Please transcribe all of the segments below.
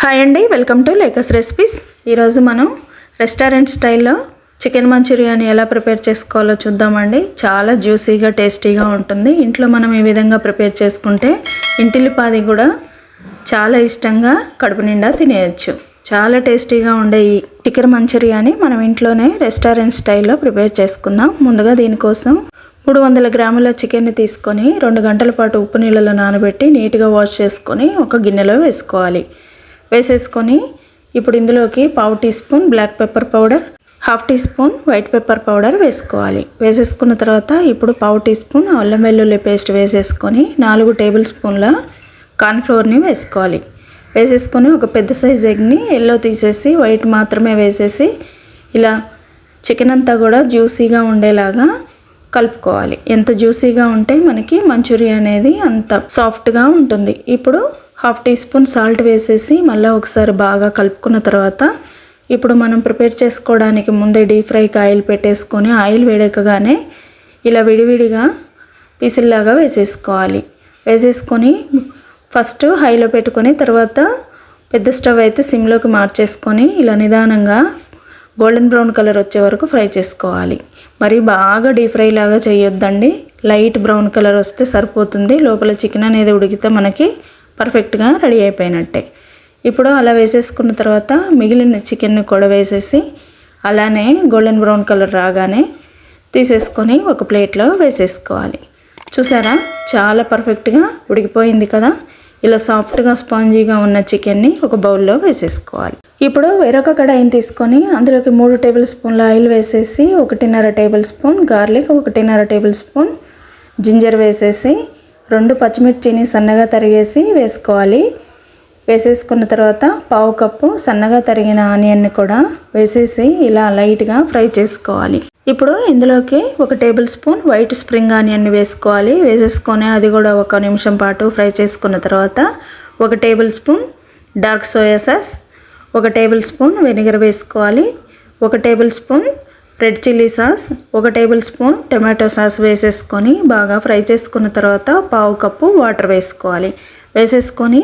Hi అండి, welcome to లేకస్ recipes. ఈరోజు మనం రెస్టారెంట్ స్టైల్లో చికెన్ మంచూరియాని ఎలా ప్రిపేర్ చేసుకోవాలో చూద్దామండి. చాలా జ్యూసీగా టేస్టీగా ఉంటుంది. ఇంట్లో మనం ఈ విధంగా ప్రిపేర్ చేసుకుంటే ఇంటిల్లిపాది కూడా చాలా ఇష్టంగా కడుపు నిండా తినేయచ్చు. చాలా టేస్టీగా ఉండే ఈ చికెన్ మంచూరియాని మనం ఇంట్లోనే రెస్టారెంట్ స్టైల్లో ప్రిపేర్ చేసుకుందాం. ముందుగా దీనికోసం 300 గ్రాముల చికెన్ని తీసుకొని 2 గంటల పాటు ఉప్పు నీళ్ళలో నానబెట్టి నీట్గా వాష్ చేసుకొని ఒక గిన్నెలో వేసేసుకొని ఇప్పుడు ఇందులోకి 1/2 teaspoon black pepper powder, 1/2 teaspoon white pepper powder వేసుకోవాలి. వేసేసుకున్న తర్వాత ఇప్పుడు 1/2 టీ స్పూన్ అల్లం వెల్లుల్లి పేస్ట్ వేసేసుకొని 4 టేబుల్ స్పూన్ల కార్న్ఫ్లోర్ని వేసుకోవాలి. వేసేసుకొని ఒక పెద్ద సైజ్ ఎగ్ని ఎల్లో తీసేసి వైట్ మాత్రమే వేసేసి ఇలా చికెన్ అంతా కూడా జ్యూసీగా ఉండేలాగా కలుపుకోవాలి. ఎంత జ్యూసీగా ఉంటే మనకి మంచూరియా అనేది అంత సాఫ్ట్గా ఉంటుంది. ఇప్పుడు 1/2 టీ స్పూన్ సాల్ట్ వేసేసి మళ్ళీ ఒకసారి బాగా కలుపుకున్న తర్వాత ఇప్పుడు మనం ప్రిపేర్ చేసుకోవడానికి ముందే డీప్ ఫ్రైకి ఆయిల్ పెట్టేసుకొని ఆయిల్ వేడెక్కగానే ఇలా విడివిడిగా పీసుల్లాగా వేసేసుకోవాలి. వేసేసుకొని ఫస్ట్ హైలో పెట్టుకొని తర్వాత పెద్ద స్టవ్ అయితే సిమ్లోకి మార్చేసుకొని ఇలా నిదానంగా గోల్డెన్ బ్రౌన్ కలర్ వచ్చే వరకు ఫ్రై చేసుకోవాలి. మరి బాగా డీప్ ఫ్రై లాగా చేయొద్దండి, లైట్ బ్రౌన్ కలర్ వస్తే సరిపోతుంది. లోపల చికెన్ అనేది ఉడికితే మనకి పర్ఫెక్ట్గా రెడీ అయిపోయినట్టే. ఇప్పుడు అలా వేసేసుకున్న తర్వాత మిగిలిన చికెన్ని కూడా వేసేసి అలానే గోల్డెన్ బ్రౌన్ కలర్ రాగానే తీసేసుకొని ఒక ప్లేట్లో వేసేసుకోవాలి. చూసారా, చాలా పర్ఫెక్ట్గా ఉడికిపోయింది కదా. ఇలా సాఫ్ట్గా స్పాంజీగా ఉన్న చికెన్ని ఒక బౌల్లో వేసేసుకోవాలి. ఇప్పుడు వేరొక కడాయిని తీసుకొని అందులోకి 3 టేబుల్ స్పూన్ల ఆయిల్ వేసేసి 1.5 table spoon garlic, 1.5 table spoon ginger వేసేసి 2 పచ్చిమిర్చిని సన్నగా తరిగేసి వేసుకోవాలి. వేసేసుకున్న తర్వాత 1/2 కప్పు సన్నగా తరిగిన ఆనియన్ని కూడా వేసేసి ఇలా లైట్గా ఫ్రై చేసుకోవాలి. ఇప్పుడు ఇందులోకి 1 టేబుల్ స్పూన్ వైట్ స్ప్రింగ్ ఆనియన్ని వేసుకోవాలి. వేసేసుకొని అది కూడా 1 నిమిషం పాటు ఫ్రై చేసుకున్న తర్వాత 1 table spoon dark soya sauce, 1 table spoon vinegar వేసుకోవాలి. 1 table spoon red chilli sauce, 1 table spoon tomato sauce వేసేసుకొని బాగా ఫ్రై చేసుకున్న తర్వాత 1/2 కప్పు వాటర్ వేసుకోవాలి. వేసేసుకొని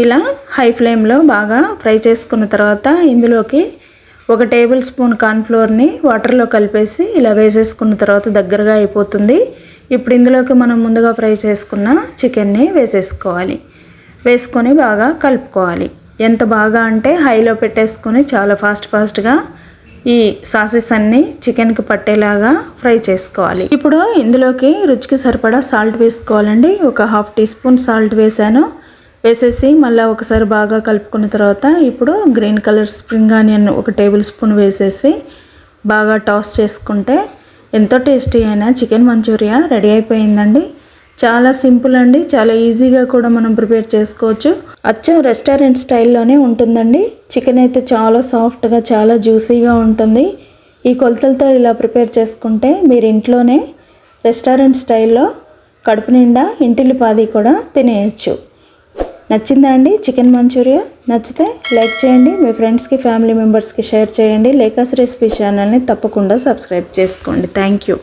ఇలా హై ఫ్లేమ్లో బాగా ఫ్రై చేసుకున్న తర్వాత ఇందులోకి 1 టేబుల్ స్పూన్ కార్న్ఫ్లోర్ని వాటర్లో కలిపేసి ఇలా వేసేసుకున్న తర్వాత దగ్గరగా అయిపోతుంది. ఇప్పుడు ఇందులోకి మనం ముందుగా ఫ్రై చేసుకున్న చికెన్ని వేసేసుకోవాలి. వేసుకొని బాగా కలుపుకోవాలి. ఎంత బాగా అంటే హైలో పెట్టేసుకొని చాలా ఫాస్ట్గా ఈ సాసెస్ అన్నీ చికెన్కి పట్టేలాగా ఫ్రై చేసుకోవాలి. ఇప్పుడు ఇందులోకి రుచికి సరిపడా సాల్ట్ వేసుకోవాలండి. ఒక 1/2 టీ స్పూన్ సాల్ట్ వేసాను. వేసేసి మళ్ళీ ఒకసారి బాగా కలుపుకున్న తర్వాత ఇప్పుడు green colour spring onion 1 table spoon వేసేసి బాగా టాస్ చేసుకుంటే ఎంతో టేస్టీ అయిన చికెన్ మంచూరియా రెడీ అయిపోయిందండి. చాలా సింపుల్ అండి, చాలా ఈజీగా కూడా మనం ప్రిపేర్ చేసుకోవచ్చు. అచ్చం రెస్టారెంట్ స్టైల్లోనే ఉంటుందండి. చికెన్ అయితే చాలా సాఫ్ట్గా చాలా జ్యూసీగా ఉంటుంది. ఈ కొలతలతో ఇలా ప్రిపేర్ చేసుకుంటే మీరు ఇంట్లోనే రెస్టారెంట్ స్టైల్లో కడుపు నిండా ఇంటిల్లిపాది కూడా తినేయచ్చు. నచ్చిందా అండి చికెన్ మంచూరియా? నచ్చితే లైక్ చేయండి, మీ ఫ్రెండ్స్కి ఫ్యామిలీ మెంబర్స్కి షేర్ చేయండి. లేకస్ రెసిపీ ఛానల్ని తప్పకుండా సబ్స్క్రైబ్ చేసుకోండి. Thank you.